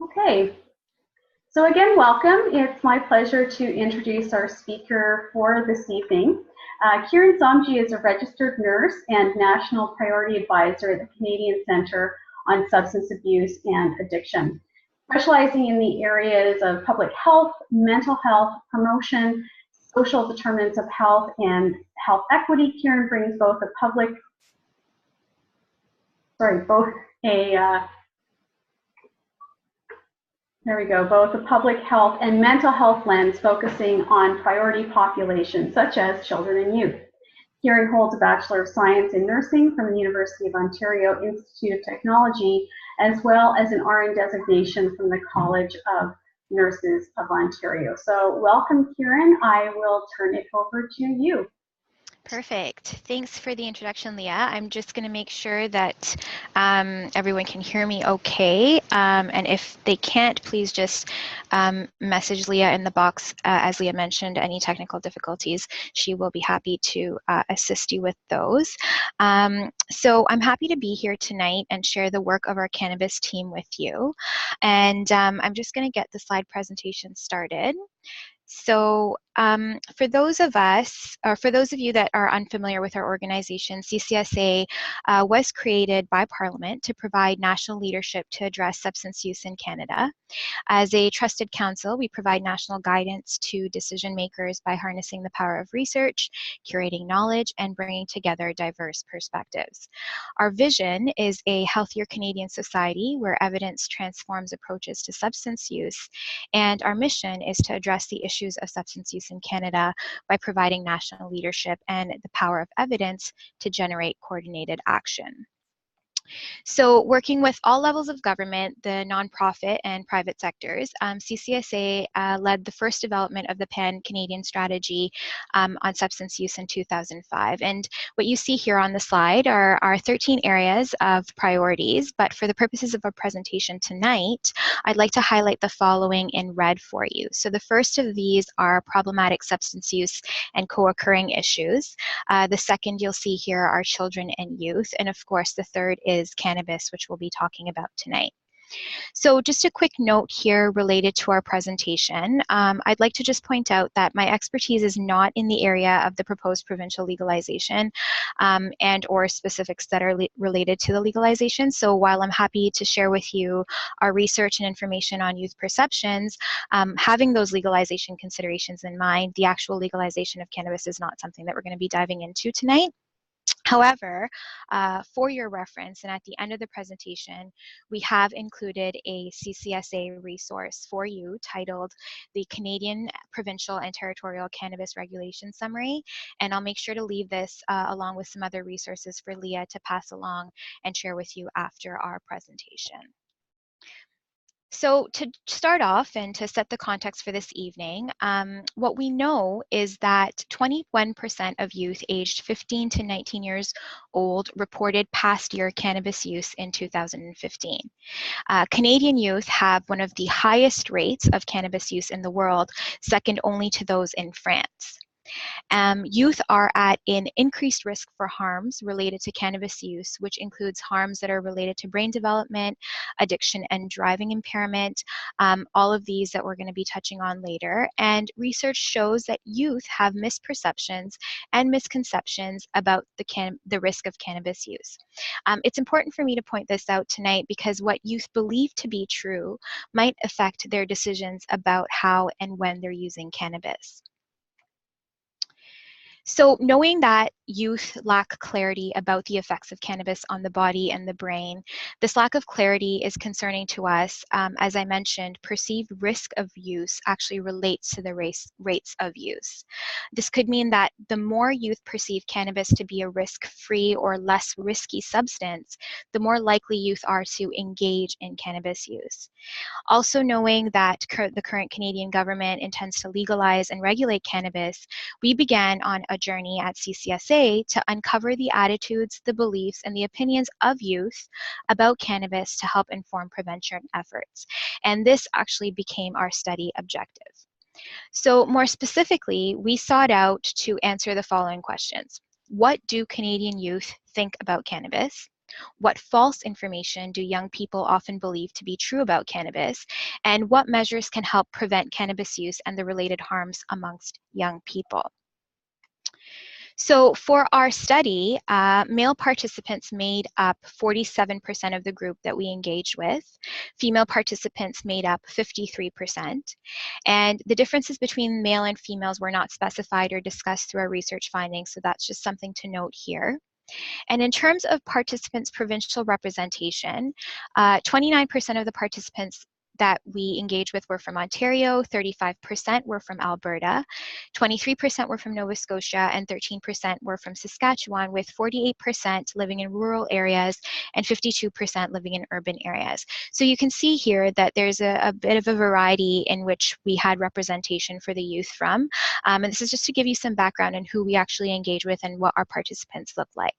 Okay, so again, welcome. It's my pleasure to introduce our speaker for this evening. Kieran Somji is a registered nurse and National Priority Advisor at the Canadian Centre on Substance Abuse and Addiction, specializing in the areas of public health, mental health, promotion, social determinants of health, and health equity. Kieran brings both a both a public health and mental health lens focusing on priority populations such as children and youth. Kieran holds a Bachelor of Science in Nursing from the University of Ontario Institute of Technology, as well as an RN designation from the College of Nurses of Ontario. So welcome, Kieran. I will turn it over to you. Perfect. Thanks for the introduction, Leah. I'm just going to make sure that everyone can hear me okay. And if they can't, please just message Leah in the box. As Leah mentioned, any technical difficulties, she will be happy to assist you with those. So I'm happy to be here tonight and share the work of our cannabis team with you. And I'm just going to get the slide presentation started. So for those of you that are unfamiliar with our organization, CCSA was created by Parliament to provide national leadership to address substance use in Canada. As a trusted council, we provide national guidance to decision makers by harnessing the power of research, curating knowledge, and bringing together diverse perspectives. Our vision is a healthier Canadian society where evidence transforms approaches to substance use, and our mission is to address the issues of substance use in Canada by providing national leadership and the power of evidence to generate coordinated action. So working with all levels of government, the nonprofit and private sectors, CCSA led the first development of the Pan-Canadian strategy on substance use in 2005. And what you see here on the slide are 13 areas of priorities, but for the purposes of our presentation tonight, I'd like to highlight the following in red for you. So the first of these are problematic substance use and co-occurring issues. The second you'll see here are children and youth. And of course, the third is cannabis, which we'll be talking about tonight. So just a quick note here related to our presentation. I'd like to just point out that my expertise is not in the area of the proposed provincial legalization and or specifics that are related to the legalization. So while I'm happy to share with you our research and information on youth perceptions, having those legalization considerations in mind, the actual legalization of cannabis is not something that we're going to be diving into tonight. However, for your reference and at the end of the presentation, we have included a CCSA resource for you titled the Canadian Provincial and Territorial Cannabis Regulation Summary, and I'll make sure to leave this along with some other resources for Leah to pass along and share with you after our presentation. So to start off and to set the context for this evening, what we know is that 21% of youth aged 15 to 19 years old reported past year cannabis use in 2015. Canadian youth have one of the highest rates of cannabis use in the world, second only to those in France. Youth are at an increased risk for harms related to cannabis use, which includes harms that are related to brain development, addiction, and driving impairment, all of these that we're going to be touching on later. And research shows that youth have misperceptions and misconceptions about the risk of cannabis use. It's important for me to point this out tonight because what youth believe to be true might affect their decisions about how and when they're using cannabis. So knowing that youth lack clarity about the effects of cannabis on the body and the brain, this lack of clarity is concerning to us. As I mentioned, perceived risk of use actually relates to the rates of use. This could mean that the more youth perceive cannabis to be a risk-free or less risky substance, the more likely youth are to engage in cannabis use. Also knowing that the current Canadian government intends to legalize and regulate cannabis, we began on a journey at CCSA to uncover the attitudes, the beliefs, and the opinions of youth about cannabis to help inform prevention efforts. And this actually became our study objective. So more specifically, we sought out to answer the following questions. What do Canadian youth think about cannabis? What false information do young people often believe to be true about cannabis? And what measures can help prevent cannabis use and the related harms amongst young people? So for our study, male participants made up 47% of the group that we engaged with. Female participants made up 53%. And the differences between male and females were not specified or discussed through our research findings, so that's just something to note here. And in terms of participants' provincial representation, 29% of the participants that we engaged with were from Ontario, 35% were from Alberta, 23% were from Nova Scotia, and 13% were from Saskatchewan, with 48% living in rural areas and 52% living in urban areas. So you can see here that there's a bit of a variety in which we had representation for the youth from. And this is just to give you some background on who we actually engage with and what our participants look like.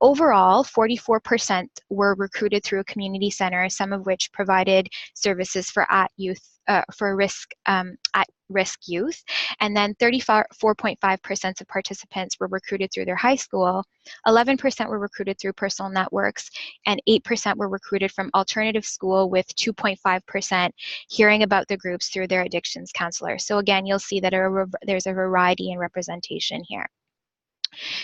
Overall, 44% were recruited through a community center, some of which provided services for at-risk youth, and then 34.5% of participants were recruited through their high school, 11% were recruited through personal networks, and 8% were recruited from alternative school, with 2.5% hearing about the groups through their addictions counselor. So again, you'll see that there's a variety in representation here.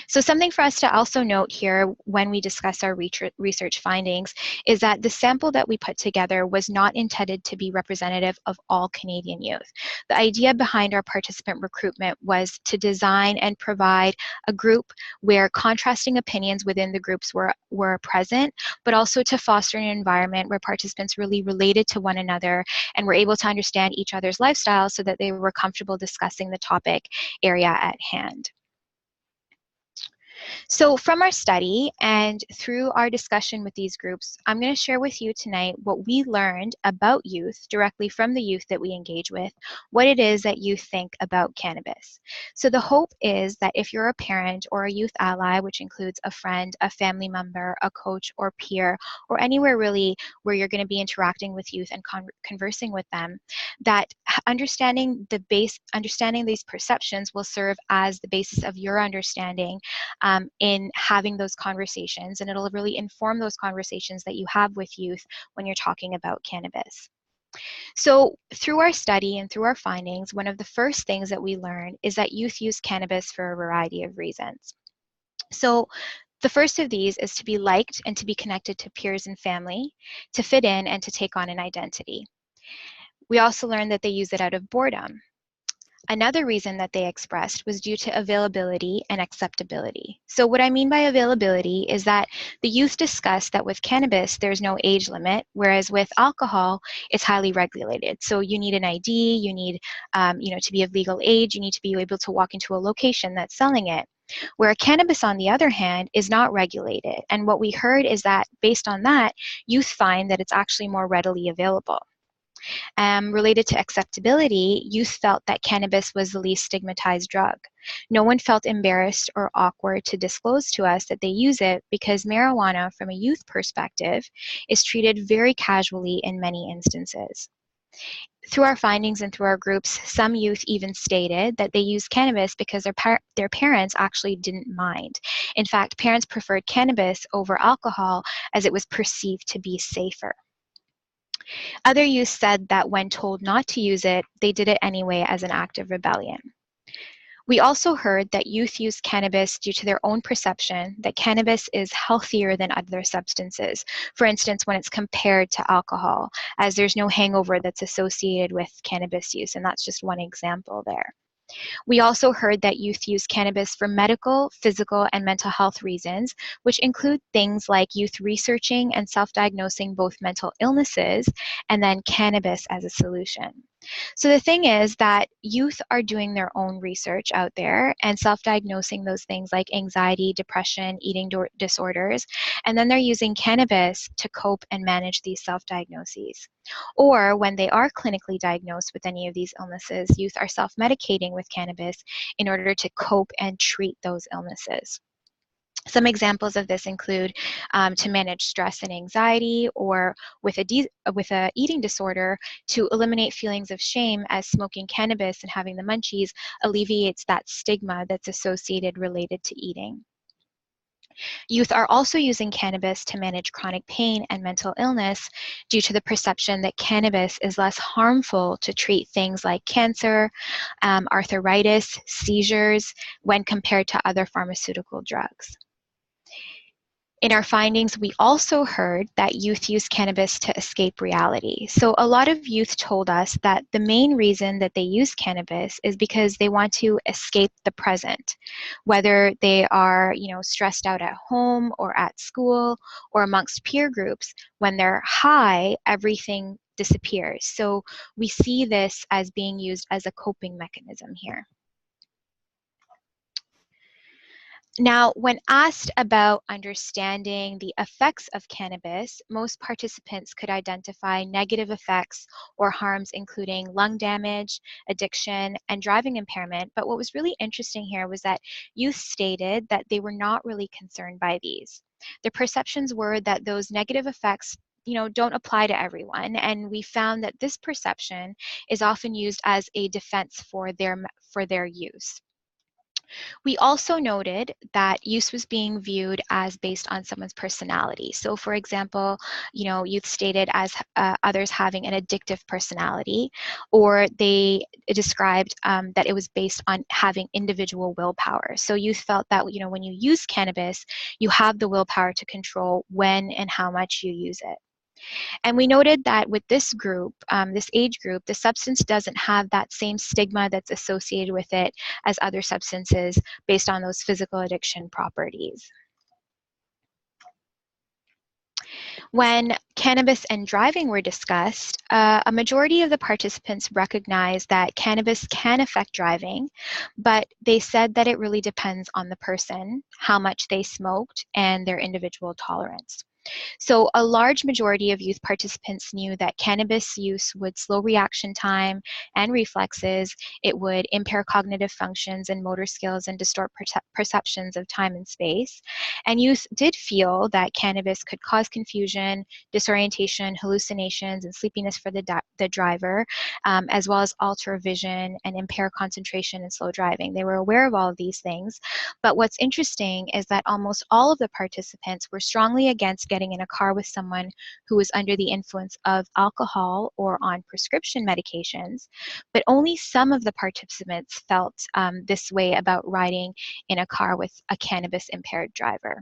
So something for us to also note here when we discuss our research findings is that the sample that we put together was not intended to be representative of all Canadian youth. The idea behind our participant recruitment was to design and provide a group where contrasting opinions within the groups were present, but also to foster an environment where participants really related to one another and were able to understand each other's lifestyles so that they were comfortable discussing the topic area at hand. So from our study and through our discussion with these groups, I'm going to share with you tonight what we learned about youth directly from the youth that we engage with, what it is that youth think about cannabis. So the hope is that if you're a parent or a youth ally, which includes a friend, a family member, a coach or peer, or anywhere really where you're going to be interacting with youth and conversing with them, that understanding these perceptions will serve as the basis of your understanding in having those conversations, and it'll really inform those conversations that you have with youth when you're talking about cannabis. So through our study and through our findings, one of the first things that we learned is that youth use cannabis for a variety of reasons. So the first of these is to be liked and to be connected to peers and family, to fit in and to take on an identity. We also learned that they use it out of boredom. Another reason that they expressed was due to availability and acceptability. So what I mean by availability is that the youth discussed that with cannabis, there's no age limit, whereas with alcohol, it's highly regulated. So you need an ID, you need to be of legal age, you need to be able to walk into a location that's selling it. Where cannabis, on the other hand, is not regulated. And what we heard is that based on that, youth find that it's actually more readily available. Related to acceptability, youth felt that cannabis was the least stigmatized drug. No one felt embarrassed or awkward to disclose to us that they use it because marijuana, from a youth perspective, is treated very casually in many instances. Through our findings and through our groups, some youth even stated that they used cannabis because their parents actually didn't mind. In fact, parents preferred cannabis over alcohol as it was perceived to be safer. Other youth said that when told not to use it, they did it anyway as an act of rebellion. We also heard that youth use cannabis due to their own perception that cannabis is healthier than other substances. For instance, when it's compared to alcohol, as there's no hangover that's associated with cannabis use, and that's just one example there. We also heard that youth use cannabis for medical, physical, and mental health reasons, which include things like youth researching and self-diagnosing both mental illnesses and then cannabis as a solution. So the thing is that youth are doing their own research out there and self-diagnosing those things like anxiety, depression, eating disorders, and then they're using cannabis to cope and manage these self-diagnoses. Or when they are clinically diagnosed with any of these illnesses, youth are self-medicating with cannabis in order to cope and treat those illnesses. Some examples of this include to manage stress and anxiety, or with a eating disorder, to eliminate feelings of shame, as smoking cannabis and having the munchies alleviates that stigma that's associated related to eating. Youth are also using cannabis to manage chronic pain and mental illness due to the perception that cannabis is less harmful to treat things like cancer, arthritis, seizures, when compared to other pharmaceutical drugs. In our findings, we also heard that youth use cannabis to escape reality. So a lot of youth told us that the main reason that they use cannabis is because they want to escape the present, whether they are, stressed out at home or at school or amongst peer groups. When they're high, everything disappears. So we see this as being used as a coping mechanism here. Now, when asked about understanding the effects of cannabis, most participants could identify negative effects or harms including lung damage, addiction, and driving impairment. But what was really interesting here was that youth stated that they were not really concerned by these. Their perceptions were that those negative effects don't apply to everyone, and we found that this perception is often used as a defense for their use. We also noted that use was being viewed as based on someone's personality. So for example, youth stated as others having an addictive personality, or they described that it was based on having individual willpower. So youth felt that, when you use cannabis, you have the willpower to control when and how much you use it. And we noted that with this group, this age group, the substance doesn't have that same stigma that's associated with it as other substances based on those physical addiction properties. When cannabis and driving were discussed, a majority of the participants recognized that cannabis can affect driving, but they said that it really depends on the person, how much they smoked, and their individual tolerance. So a large majority of youth participants knew that cannabis use would slow reaction time and reflexes. It would impair cognitive functions and motor skills and distort perceptions of time and space. And youth did feel that cannabis could cause confusion, disorientation, hallucinations, and sleepiness for the driver, as well as alter vision and impair concentration and slow driving. They were aware of all of these things. But what's interesting is that almost all of the participants were strongly against getting in a car with someone who was under the influence of alcohol or on prescription medications, but only some of the participants felt this way about riding in a car with a cannabis impaired driver.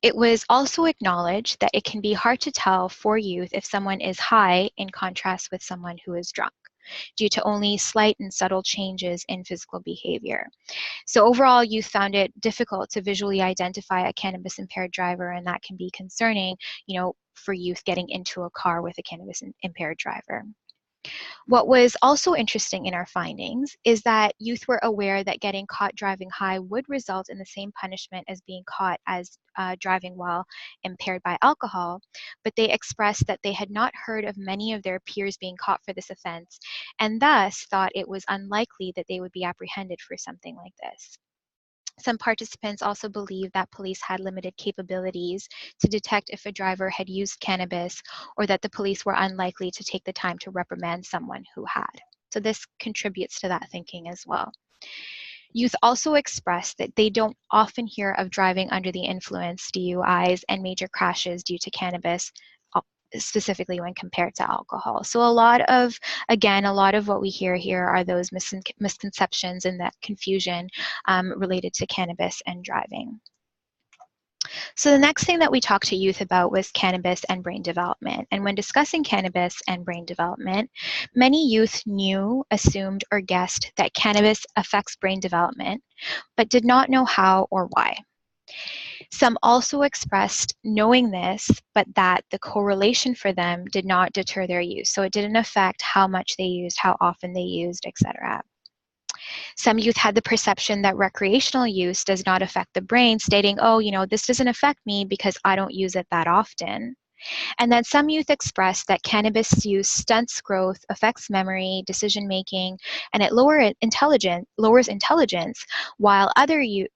It was also acknowledged that it can be hard to tell for youth if someone is high in contrast with someone who is drunk, due to only slight and subtle changes in physical behavior. So overall, youth found it difficult to visually identify a cannabis impaired driver, and that can be concerning, for youth getting into a car with a cannabis impaired driver. What was also interesting in our findings is that youth were aware that getting caught driving high would result in the same punishment as being caught as driving while impaired by alcohol, but they expressed that they had not heard of many of their peers being caught for this offense, and thus thought it was unlikely that they would be apprehended for something like this. Some participants also believed that police had limited capabilities to detect if a driver had used cannabis, or that the police were unlikely to take the time to reprimand someone who had. So this contributes to that thinking as well. Youth also expressed that they don't often hear of driving under the influence, DUIs, and major crashes due to cannabis, specifically when compared to alcohol. So a lot of what we hear here are those misconceptions and that confusion related to cannabis and driving. So the next thing that we talked to youth about was cannabis and brain development. And when discussing cannabis and brain development, many youth knew, assumed, or guessed that cannabis affects brain development, but did not know how or why. Some also expressed knowing this, but that the correlation for them did not deter their use. So it didn't affect how much they used, how often they used, etc. Some youth had the perception that recreational use does not affect the brain, stating, oh, this doesn't affect me because I don't use it that often. And then some youth expressed that cannabis use stunts growth, affects memory, decision making, and it lowers intelligence, while other youth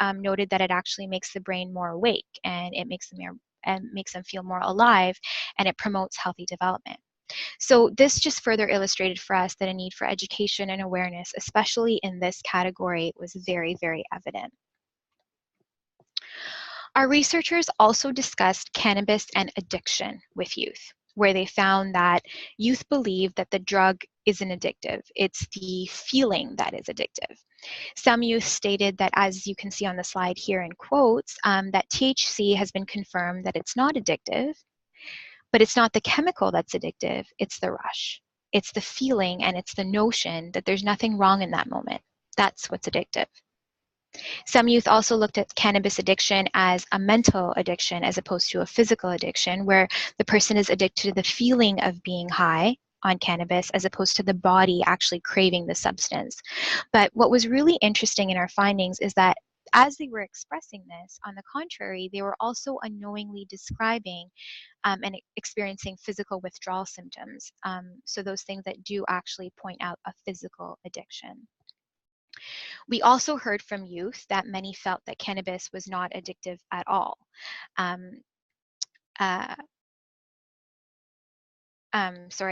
noted that it actually makes the brain more awake, and it makes them feel more alive, and it promotes healthy development. So this just further illustrated for us that a need for education and awareness, especially in this category, was very, very evident. Our researchers also discussed cannabis and addiction with youth, where they found that youth believe that the drug isn't addictive. It's the feeling that is addictive. Some youth stated that, as you can see on the slide here in quotes, that THC has been confirmed that it's not addictive, but it's not the chemical that's addictive, it's the rush. It's the feeling and it's the notion that there's nothing wrong in that moment. That's what's addictive. Some youth also looked at cannabis addiction as a mental addiction as opposed to a physical addiction, where the person is addicted to the feeling of being high on cannabis as opposed to the body actually craving the substance. But what was really interesting in our findings is that as they were expressing this, on the contrary, they were also unknowingly describing and experiencing physical withdrawal symptoms. So those things that do actually point out a physical addiction. We also heard from youth that many felt that cannabis was not addictive at all. Um, uh,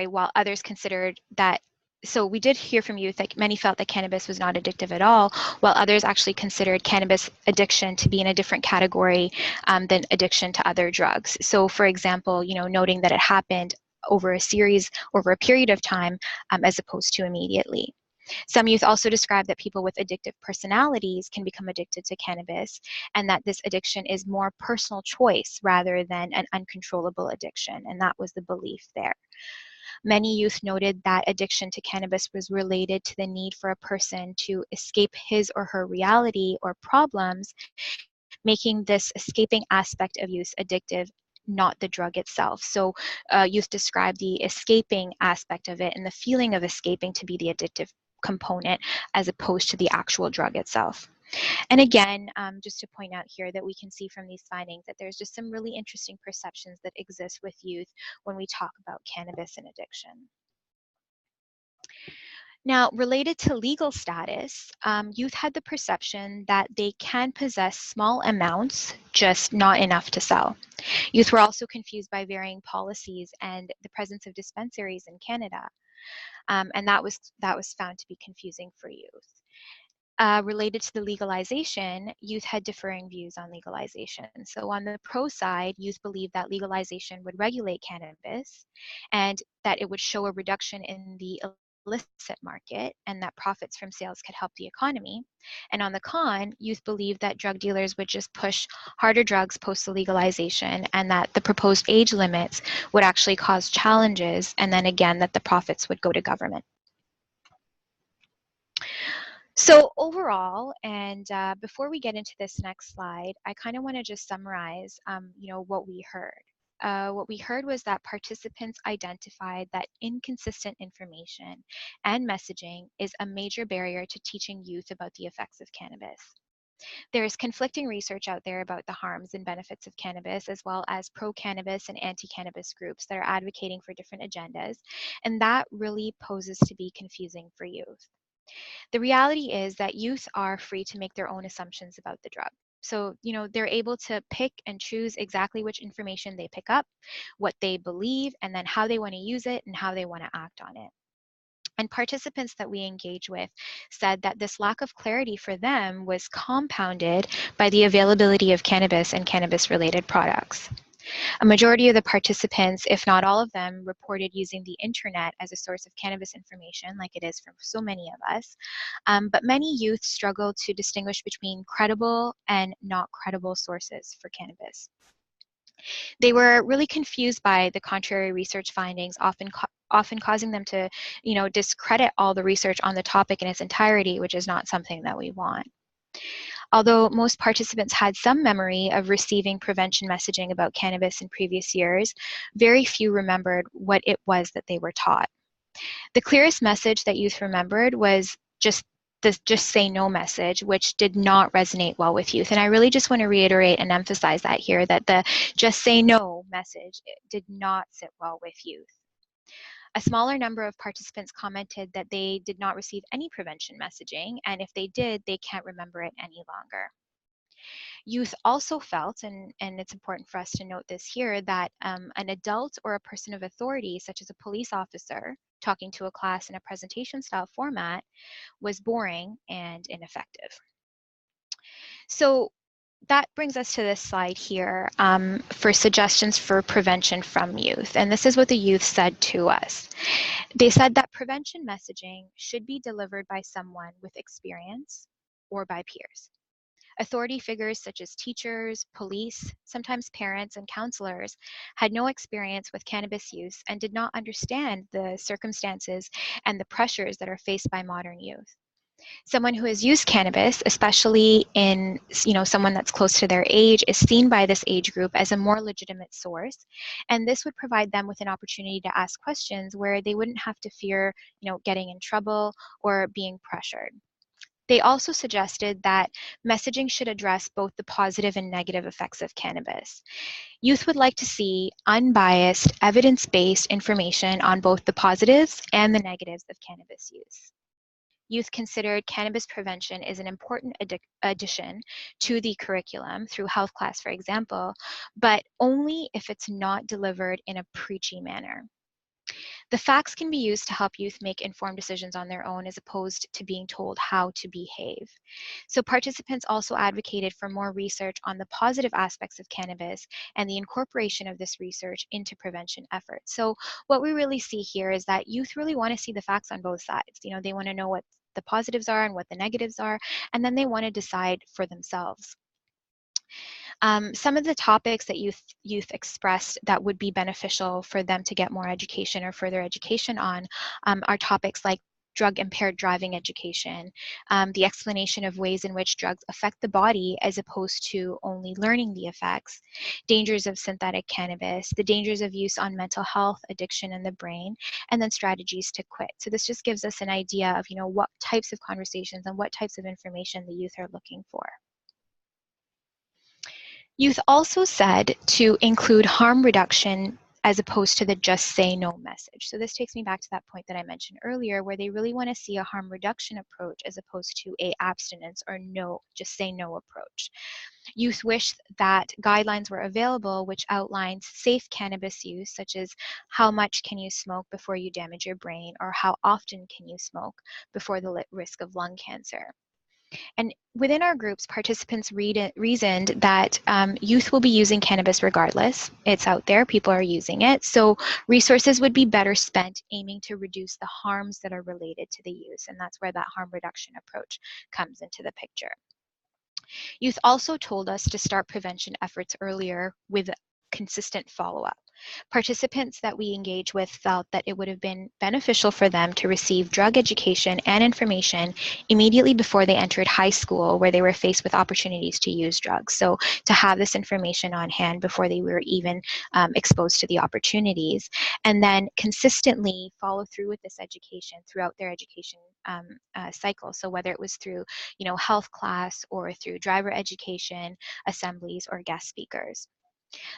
while others considered that, so we did hear from youth that many felt that cannabis was not addictive at all, while others actually considered cannabis addiction to be in a different category than addiction to other drugs. So for example, noting that it happened over a period of time as opposed to immediately. Some youth also describe that people with addictive personalities can become addicted to cannabis, and that this addiction is more personal choice rather than an uncontrollable addiction, and that was the belief there. Many youth noted that addiction to cannabis was related to the need for a person to escape his or her reality or problems, making this escaping aspect of use addictive, not the drug itself. So youth describe the escaping aspect of it and the feeling of escaping to be the addictive component as opposed to the actual drug itself. And again, just to point out here that we can see from these findings that there's just some really interesting perceptions that exist with youth when we talk about cannabis and addiction. Now, related to legal status, youth had the perception that they can possess small amounts, just not enough to sell. Youth were also confused by varying policies and the presence of dispensaries in Canada, and that was found to be confusing for youth. Related to the legalization, youth had differing views on legalization. So on the pro side, youth believed that legalization would regulate cannabis and that it would show a reduction in the illicit market and that profits from sales could help the economy. And on the con, youth believed that drug dealers would just push harder drugs post the legalization and that the proposed age limits would actually cause challenges, and then again that the profits would go to government. So overall, and before we get into this next slide, I kind of want to just summarize, what we heard. What we heard was that participants identified that inconsistent information and messaging is a major barrier to teaching youth about the effects of cannabis. There's conflicting research out there about the harms and benefits of cannabis, as well as pro-cannabis and anti-cannabis groups that are advocating for different agendas, and that really poses to be confusing for youth. The reality is that youth are free to make their own assumptions about the drug. So, they're able to pick and choose exactly which information they pick up, what they believe, and then how they want to use it and how they want to act on it. And participants that we engage with said that this lack of clarity for them was compounded by the availability of cannabis and cannabis-related products. A majority of the participants, if not all of them, reported using the internet as a source of cannabis information, like it is for so many of us. But many youth struggle to distinguish between credible and not credible sources for cannabis. They were really confused by the contrary research findings, often causing them to, discredit all the research on the topic in its entirety, which is not something that we want. Although most participants had some memory of receiving prevention messaging about cannabis in previous years, very few remembered what it was that they were taught. The clearest message that youth remembered was just the just say no message, which did not resonate well with youth. And I really just want to reiterate and emphasize that here, that the just say no message did not sit well with youth. A smaller number of participants commented that they did not receive any prevention messaging, and if they did, they can't remember it any longer. Youth also felt, and it's important for us to note this here, that an adult or a person of authority, such as a police officer, talking to a class in a presentation style format was boring and ineffective. So that brings us to this slide here for suggestions for prevention from youth. And this is what the youth said to us. They said that prevention messaging should be delivered by someone with experience or by peers. Authority figures such as teachers, police, sometimes parents, and counselors had no experience with cannabis use and did not understand the circumstances and the pressures that are faced by modern youth. Someone who has used cannabis, especially in, someone that's close to their age, is seen by this age group as a more legitimate source, and this would provide them with an opportunity to ask questions where they wouldn't have to fear, getting in trouble or being pressured. They also suggested that messaging should address both the positive and negative effects of cannabis. Youth would like to see unbiased, evidence-based information on both the positives and the negatives of cannabis use. Youth considered cannabis prevention is an important addition to the curriculum through health class, for example, but only if it's not delivered in a preachy manner. The facts can be used to help youth make informed decisions on their own as opposed to being told how to behave. So participants also advocated for more research on the positive aspects of cannabis and the incorporation of this research into prevention efforts. So what we really see here is that youth really want to see the facts on both sides. They want to know what the positives are and what the negatives are, and then they want to decide for themselves. Some of the topics that youth expressed that would be beneficial for them to get more education or further education on are topics like drug-impaired driving education, the explanation of ways in which drugs affect the body as opposed to only learning the effects, dangers of synthetic cannabis, the dangers of use on mental health, addiction, and the brain, and then strategies to quit. So this just gives us an idea of, what types of conversations and what types of information the youth are looking for. Youth also said to include harm reduction as opposed to the just say no message. So this takes me back to that point that I mentioned earlier, where they really want to see a harm reduction approach as opposed to a abstinence or no, just say no approach. Youth wish that guidelines were available which outlines safe cannabis use, such as how much can you smoke before you damage your brain, or how often can you smoke before the risk of lung cancer. And within our groups, participants reasoned that youth will be using cannabis regardless. It's out there, people are using it. So resources would be better spent aiming to reduce the harms that are related to the use. And that's where that harm reduction approach comes into the picture. Youth also told us to start prevention efforts earlier with consistent follow-up. Participants that we engage with felt that it would have been beneficial for them to receive drug education and information immediately before they entered high school, where they were faced with opportunities to use drugs. So to have this information on hand before they were even exposed to the opportunities, and then consistently follow through with this education throughout their education cycle. So whether it was through, health class or through driver education, assemblies, or guest speakers.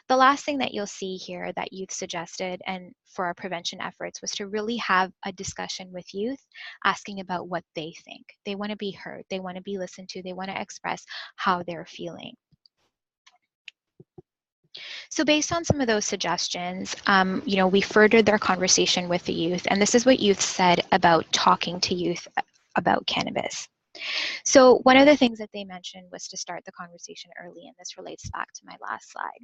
The last thing that you'll see here that youth suggested and for our prevention efforts was to really have a discussion with youth asking about what they think. They want to be heard, they want to be listened to, they want to express how they're feeling. So based on some of those suggestions, we furthered their conversation with the youth, and this is what youth said about talking to youth about cannabis. So one of the things that they mentioned was to start the conversation early, and this relates back to my last slide.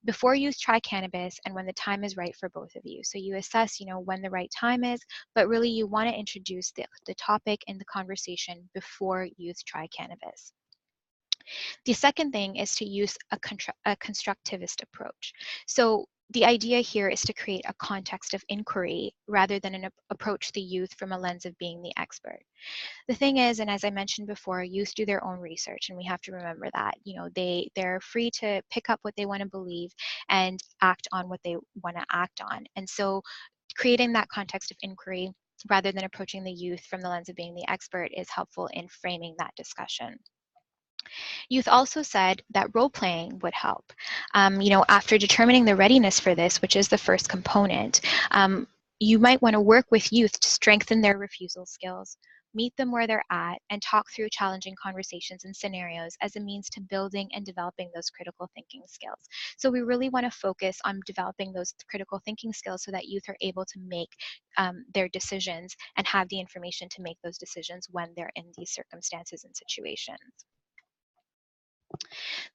Before youth try cannabis and when the time is right for both of you. So you assess, when the right time is, but really you want to introduce the topic and the conversation before youth try cannabis. The second thing is to use a constructivist approach. So the idea here is to create a context of inquiry rather than approach the youth from a lens of being the expert. The thing is, and as I mentioned before, youth do their own research, and we have to remember that. They're free to pick up what they want to believe and act on what they want to act on. And so creating that context of inquiry rather than approaching the youth from the lens of being the expert is helpful in framing that discussion. Youth also said that role playing would help. After determining the readiness for this, which is the first component, you might want to work with youth to strengthen their refusal skills, meet them where they're at, and talk through challenging conversations and scenarios as a means to building and developing those critical thinking skills. So we really want to focus on developing those critical thinking skills so that youth are able to make their decisions and have the information to make those decisions when they're in these circumstances and situations.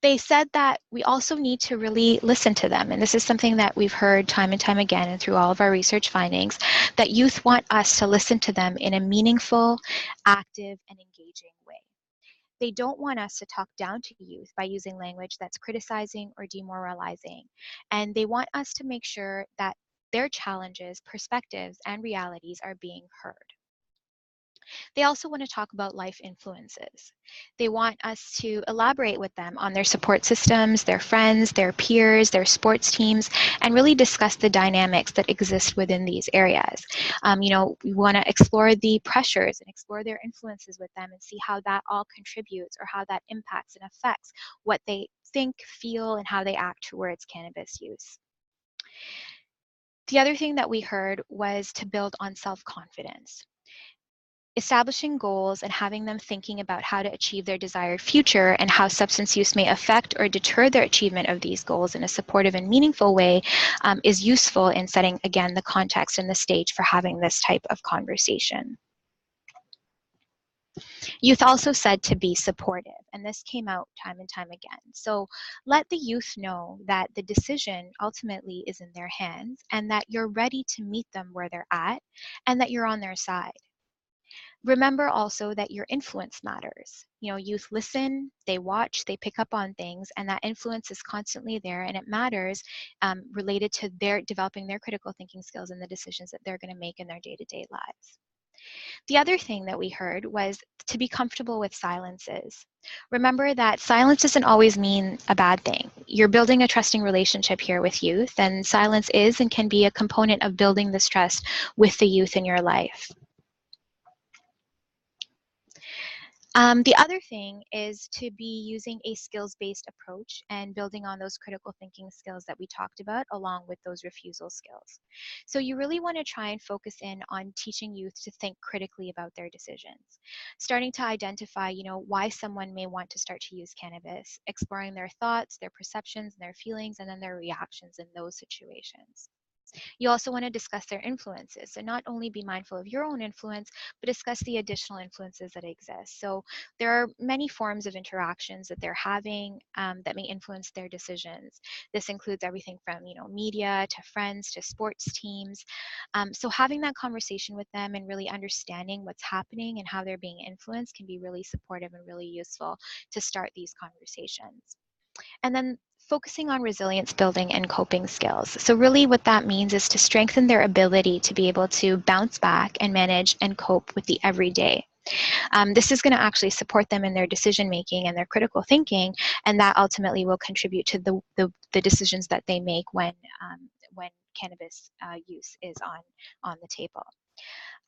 They said that we also need to really listen to them. And this is something that we've heard time and time again and through all of our research findings, that youth want us to listen to them in a meaningful, active, and engaging way. They don't want us to talk down to youth by using language that's criticizing or demoralizing. And they want us to make sure that their challenges, perspectives, and realities are being heard. They also want to talk about life influences. They want us to elaborate with them on their support systems, their friends, their peers, their sports teams, and really discuss the dynamics that exist within these areas. We want to explore the pressures and explore their influences with them and see how that all contributes or how that impacts and affects what they think, feel, and how they act towards cannabis use. The other thing that we heard was to build on self-confidence. Establishing goals and having them thinking about how to achieve their desired future and how substance use may affect or deter their achievement of these goals in a supportive and meaningful way is useful in setting, again, the context and the stage for having this type of conversation. Youth also said to be supportive, and this came out time and time again. So let the youth know that the decision ultimately is in their hands and that you're ready to meet them where they're at and that you're on their side. Remember also that your influence matters. Youth listen, they watch, they pick up on things, and that influence is constantly there, and it matters related to their developing their critical thinking skills and the decisions that they're going to make in their day-to-day lives. The other thing that we heard was to be comfortable with silences. Remember that silence doesn't always mean a bad thing. You're building a trusting relationship here with youth, and silence is and can be a component of building this trust with the youth in your life. The other thing is to be using a skills-based approach and building on those critical thinking skills that we talked about along with those refusal skills. So you really want to try and focus in on teaching youth to think critically about their decisions, starting to identify, why someone may want to start to use cannabis, exploring their thoughts, their perceptions, and their feelings, and then their reactions in those situations. You also want to discuss their influences. So not only be mindful of your own influence, but discuss the additional influences that exist. So there are many forms of interactions that they're having that may influence their decisions. This includes everything from, media to friends to sports teams. So having that conversation with them and really understanding what's happening and how they're being influenced can be really supportive and really useful to start these conversations. And then focusing on resilience building and coping skills. So really what that means is to strengthen their ability to be able to bounce back and manage and cope with the everyday. This is going to actually support them in their decision making and their critical thinking, and that ultimately will contribute to the decisions that they make when cannabis use is on the table.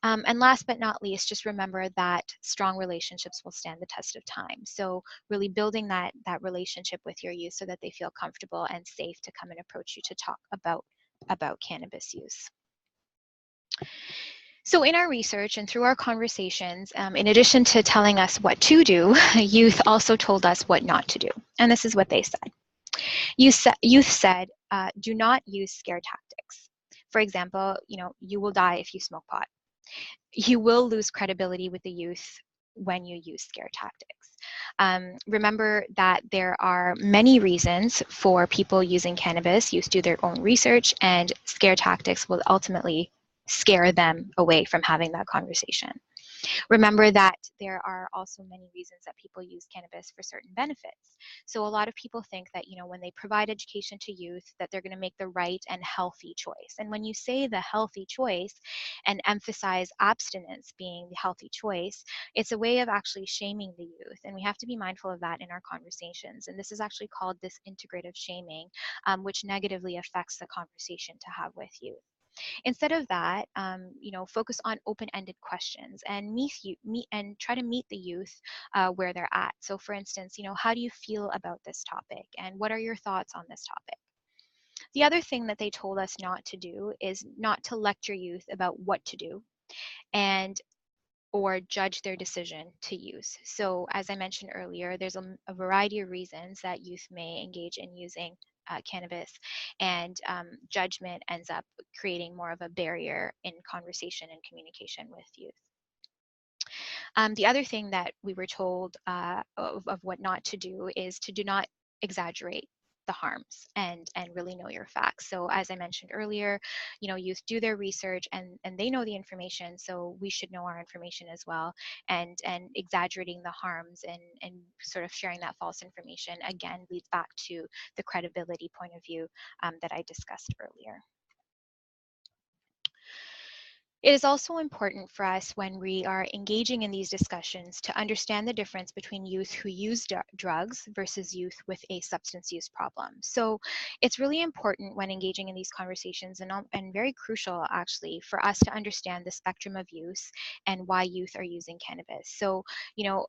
And last but not least, just remember that strong relationships will stand the test of time. So really building that relationship with your youth so that they feel comfortable and safe to come and approach you to talk about cannabis use. So in our research and through our conversations, in addition to telling us what to do, youth also told us what not to do. And this is what they said. Youth said, do not use scare tactics. For example, you will die if you smoke pot. You will lose credibility with the youth when you use scare tactics. Remember that there are many reasons for people using cannabis. Youth do their own research, and scare tactics will ultimately scare them away from having that conversation. Remember that there are also many reasons that people use cannabis for certain benefits. So a lot of people think that, when they provide education to youth, that they're going to make the right and healthy choice. And when you say the healthy choice and emphasize abstinence being the healthy choice, it's a way of actually shaming the youth. And we have to be mindful of that in our conversations. And this is actually called disintegrative shaming, which negatively affects the conversation to have with youth. Instead of that, focus on open-ended questions and try to meet the youth where they're at. So for instance, how do you feel about this topic and what are your thoughts on this topic? The other thing that they told us not to do is not to lecture youth about what to do or judge their decision to use. So as I mentioned earlier, there's a variety of reasons that youth may engage in using cannabis, and judgment ends up creating more of a barrier in conversation and communication with youth. The other thing that we were told of what not to do is to do not exaggerate the harms and really know your facts. So as I mentioned earlier, youth do their research and they know the information, so we should know our information as well. And exaggerating the harms and sort of sharing that false information again leads back to the credibility point of view that I discussed earlier. It is also important for us when we are engaging in these discussions to understand the difference between youth who use drugs versus youth with a substance use problem. So it's really important when engaging in these conversations and very crucial actually for us to understand the spectrum of use and why youth are using cannabis. So,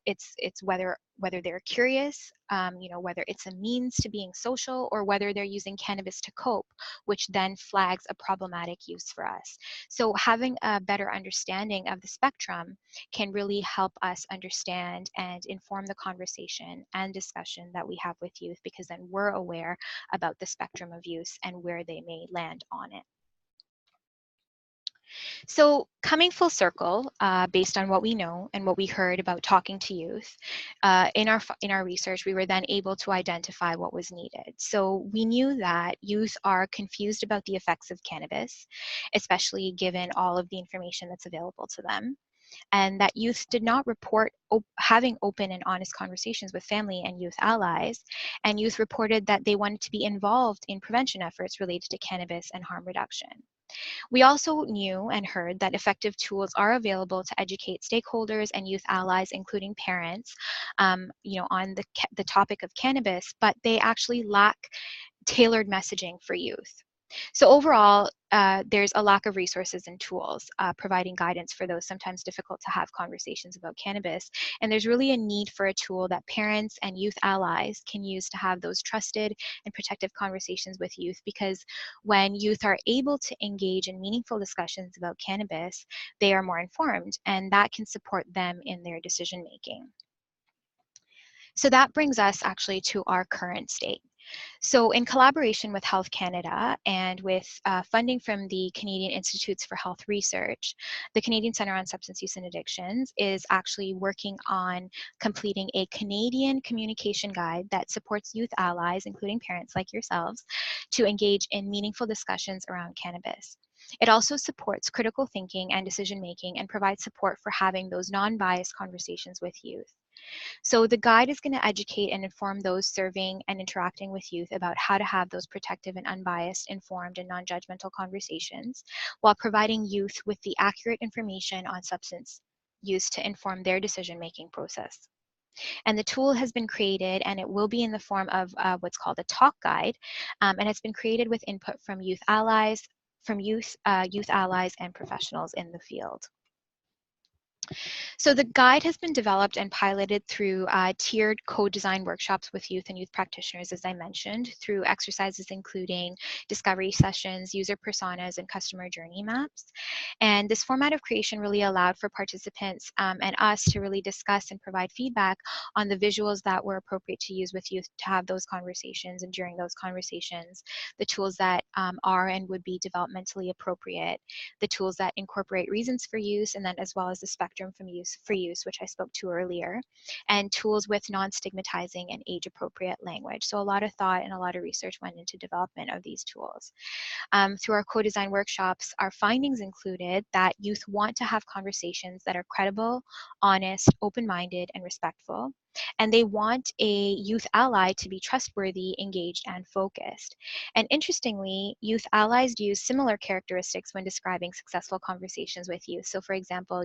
it's whether they're curious, whether it's a means to being social, or whether they're using cannabis to cope, which then flags a problematic use for us. So having a better understanding of the spectrum can really help us understand and inform the conversation and discussion that we have with youth, because then we're aware about the spectrum of use and where they may land on it. So coming full circle, based on what we know and what we heard about talking to youth, in our research, we were then able to identify what was needed. So we knew that youth are confused about the effects of cannabis, especially given all of the information that's available to them, and that youth did not report having open and honest conversations with family and youth allies, and youth reported that they wanted to be involved in prevention efforts related to cannabis and harm reduction. We also knew and heard that effective tools are available to educate stakeholders and youth allies, including parents, on the topic of cannabis, but they actually lack tailored messaging for youth. So overall, there's a lack of resources and tools providing guidance for those sometimes difficult to have conversations about cannabis. And there's really a need for a tool that parents and youth allies can use to have those trusted and protective conversations with youth, because when youth are able to engage in meaningful discussions about cannabis, they are more informed, and that can support them in their decision making. So that brings us actually to our current state. So in collaboration with Health Canada and with funding from the Canadian Institutes for Health Research, the Canadian Centre on Substance Use and Addictions is actually working on completing a Canadian communication guide that supports youth allies, including parents like yourselves, to engage in meaningful discussions around cannabis. It also supports critical thinking and decision making and provides support for having those non-biased conversations with youth. So the guide is going to educate and inform those serving and interacting with youth about how to have those protective and unbiased, informed and non-judgmental conversations, while providing youth with the accurate information on substance use to inform their decision-making process. And the tool has been created, and it will be in the form of what's called a talk guide, and it's been created with input from youth allies, youth allies and professionals in the field. So the guide has been developed and piloted through tiered co-design workshops with youth and youth practitioners, as I mentioned, through exercises including discovery sessions, user personas, and customer journey maps. And this format of creation really allowed for participants and us to really discuss and provide feedback on the visuals that were appropriate to use with youth to have those conversations, and during those conversations, the tools that are and would be developmentally appropriate, the tools that incorporate reasons for use, and then as well as the spectrum for use, which I spoke to earlier, and tools with non-stigmatizing and age-appropriate language. So a lot of thought and a lot of research went into development of these tools. Through our co-design workshops, our findings included that youth want to have conversations that are credible, honest, open-minded, and respectful. And they want a youth ally to be trustworthy, engaged, and focused. And interestingly, youth allies use similar characteristics when describing successful conversations with youth. So for example,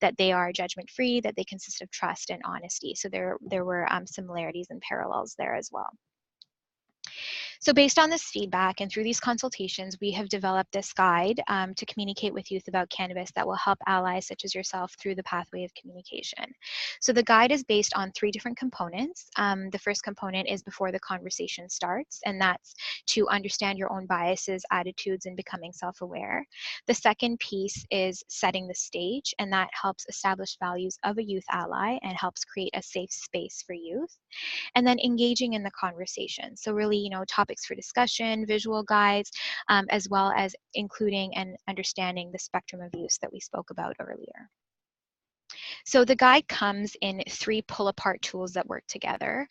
that they are judgment-free, that they consist of trust and honesty. So there were similarities and parallels there as well. So based on this feedback and through these consultations, we have developed this guide to communicate with youth about cannabis that will help allies such as yourself through the pathway of communication. So the guide is based on 3 different components. The first component is before the conversation starts, and that's to understand your own biases, attitudes, and becoming self-aware. The second piece is setting the stage, and that helps establish values of a youth ally and helps create a safe space for youth. And then engaging in the conversation. So really, topics for discussion, visual guides, as well as including and understanding the spectrum of use that we spoke about earlier. So the guide comes in 3 pull-apart tools that work together.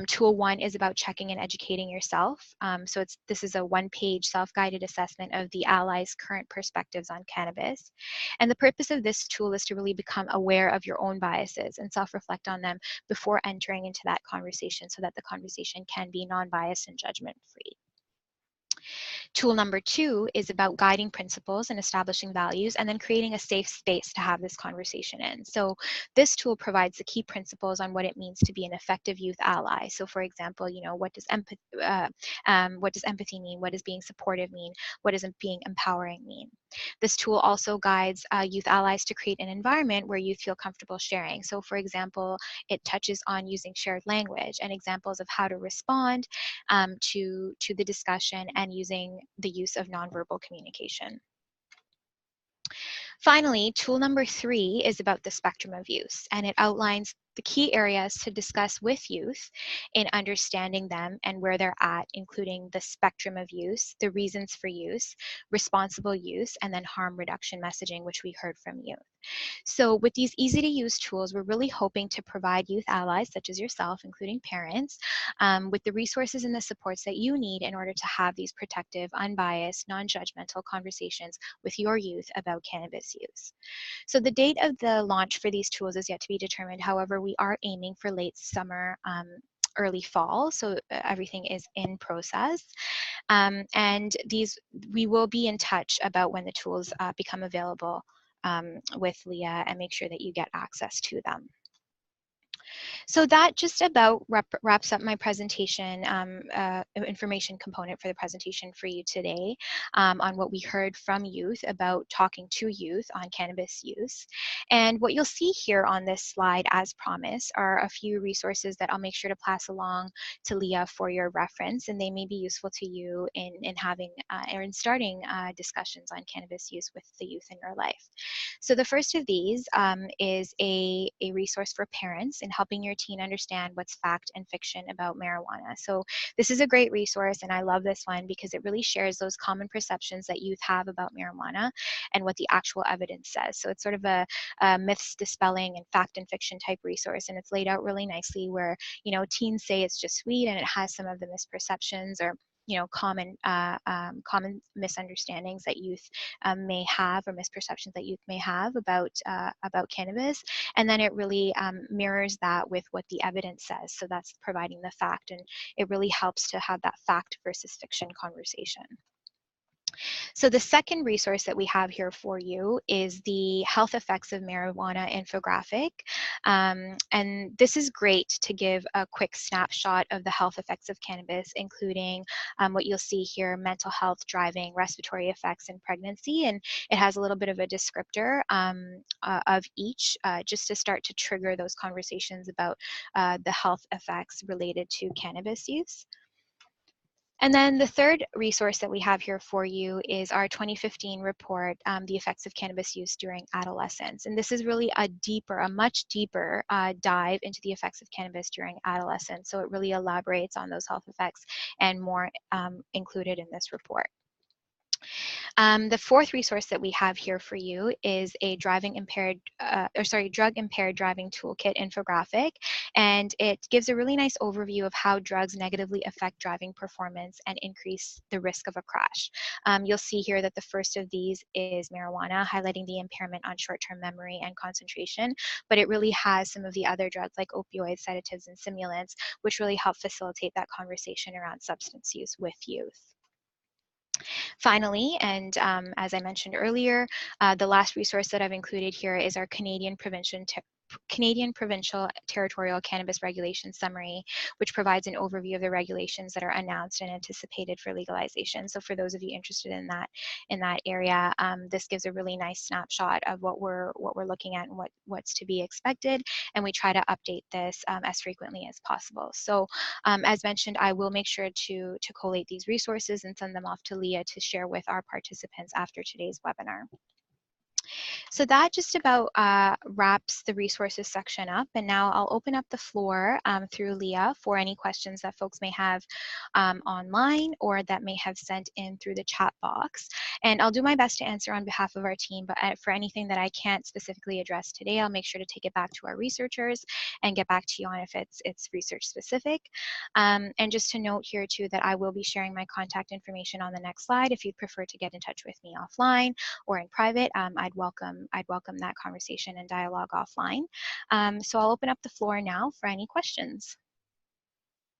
Tool 1 is about checking and educating yourself. So this is a 1-page self-guided assessment of the allies' current perspectives on cannabis. And the purpose of this tool is to really become aware of your own biases and self-reflect on them before entering into that conversation so that the conversation can be non-biased and judgment-free. Tool number 2 is about guiding principles and establishing values and then creating a safe space to have this conversation in. So this tool provides the key principles on what it means to be an effective youth ally. So for example, what does empathy mean? What does being supportive mean? What does being empowering mean? This tool also guides youth allies to create an environment where youth feel comfortable sharing. So for example, it touches on using shared language and examples of how to respond to the discussion and using the use of nonverbal communication. Finally, tool number 3 is about the spectrum of use, and it outlines the key areas to discuss with youth in understanding them and where they're at, including the spectrum of use, the reasons for use, responsible use, and then harm reduction messaging, which we heard from youth. So with these easy to use tools, we're really hoping to provide youth allies such as yourself, including parents, with the resources and the supports that you need in order to have these protective, unbiased, non-judgmental conversations with your youth about cannabis use. So the date of the launch for these tools is yet to be determined. However, we are aiming for late summer, early fall, so everything is in process. And we will be in touch about when the tools become available with Leah and make sure that you get access to them. So that just about wraps up my presentation, information component for the presentation for you today on what we heard from youth about talking to youth on cannabis use. And what you'll see here on this slide, as promised, are a few resources that I'll make sure to pass along to Leah for your reference, and they may be useful to you in having or in starting discussions on cannabis use with the youth in your life. So the first of these is a resource for parents in helping your teen understand what's fact and fiction about marijuana. So this is a great resource, and I love this one because it really shares those common perceptions that youth have about marijuana and what the actual evidence says. So it's sort of a myths dispelling and fact and fiction type resource, and it's laid out really nicely where, teens say it's just weed and it has some of the misperceptions or common misunderstandings that youth may have, or misperceptions that youth may have about cannabis, and then it really mirrors that with what the evidence says. So that's providing the fact, and it really helps to have that fact versus fiction conversation. So the second resource that we have here for you is the health effects of marijuana infographic. And this is great to give a quick snapshot of the health effects of cannabis, including what you'll see here: mental health, driving, respiratory effects, and pregnancy. And it has a little bit of a descriptor of each, just to start to trigger those conversations about the health effects related to cannabis use. And then the third resource that we have here for you is our 2015 report, The Effects of Cannabis Use During Adolescence. And this is really a much deeper dive into the effects of cannabis during adolescence. So it really elaborates on those health effects and more included in this report. The fourth resource that we have here for you is a drug impaired driving toolkit infographic, and it gives a really nice overview of how drugs negatively affect driving performance and increase the risk of a crash. You'll see here that the first of these is marijuana, highlighting the impairment on short-term memory and concentration, but it really has some of the other drugs like opioids, sedatives, and stimulants, which really help facilitate that conversation around substance use with youth. Finally, and as I mentioned earlier, the last resource that I've included here is our Canadian Provincial Territorial Cannabis Regulation Summary, which provides an overview of the regulations that are announced and anticipated for legalization. So for those of you interested in that area, this gives a really nice snapshot of what we're looking at and what's to be expected, and we try to update this as frequently as possible. So as mentioned, I will make sure to collate these resources and send them off to Leah to share with our participants after today's webinar. So that just about wraps the resources section up. And now I'll open up the floor through Leah for any questions that folks may have online or that may have sent in through the chat box. And I'll do my best to answer on behalf of our team, but for anything that I can't specifically address today, I'll make sure to take it back to our researchers and get back to you on if it's research specific. And just to note here too that I will be sharing my contact information on the next slide. If you'd prefer to get in touch with me offline or in private, I'd welcome that conversation and dialogue offline. So I'll open up the floor now for any questions.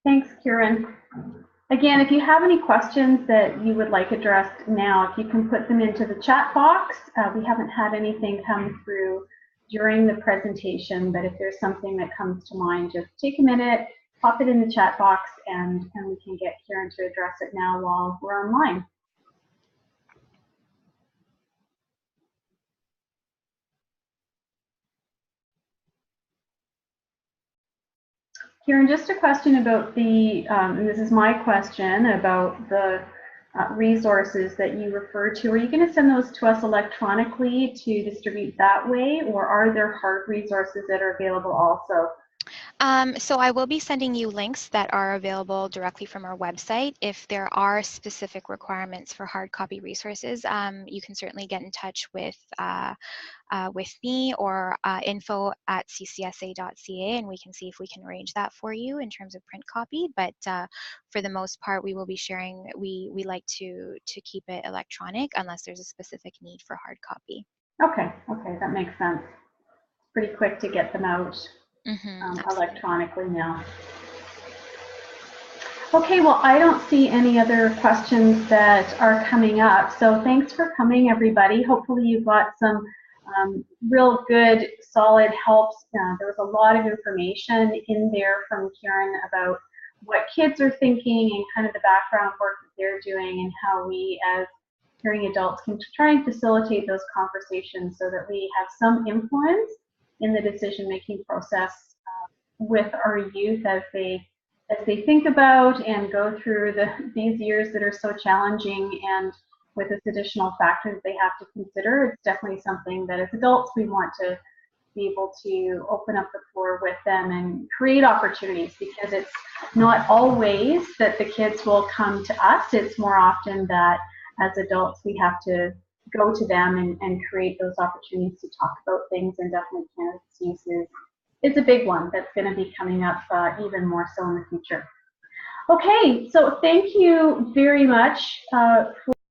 Thanks, Kieran. Again, if you have any questions that you would like addressed now, if you can put them into the chat box. We haven't had anything come through during the presentation, but if there's something that comes to mind, just take a minute, pop it in the chat box, and we can get Kieran to address it now while we're online. Kieran, just a question about the, and this is my question, about the resources that you referred to. Are you going to send those to us electronically to distribute that way, or are there hard resources that are available also? So I will be sending you links that are available directly from our website. If there are specific requirements for hard copy resources, you can certainly get in touch with me or info@ccsa.ca, and we can see if we can arrange that for you in terms of print copy. But for the most part, we will be sharing. We like to keep it electronic unless there's a specific need for hard copy. Okay, that makes sense. Pretty quick to get them out. Electronically now. Okay, well, I don't see any other questions that are coming up. So thanks for coming, everybody. Hopefully you got some real good, solid helps. There was a lot of information in there from Kieran about what kids are thinking and kind of the background work that they're doing and how we as hearing adults can try and facilitate those conversations so that we have some influence in the decision-making process with our youth as they think about and go through these years that are so challenging, and with this additional factors they have to consider. It's definitely something that as adults we want to be able to open up the floor with them and create opportunities, because it's not always that the kids will come to us. It's more often that as adults we have to go to them and create those opportunities to talk about things, and definitely cannabis use is a big one that's going to be coming up even more so in the future. Okay, so thank you very much for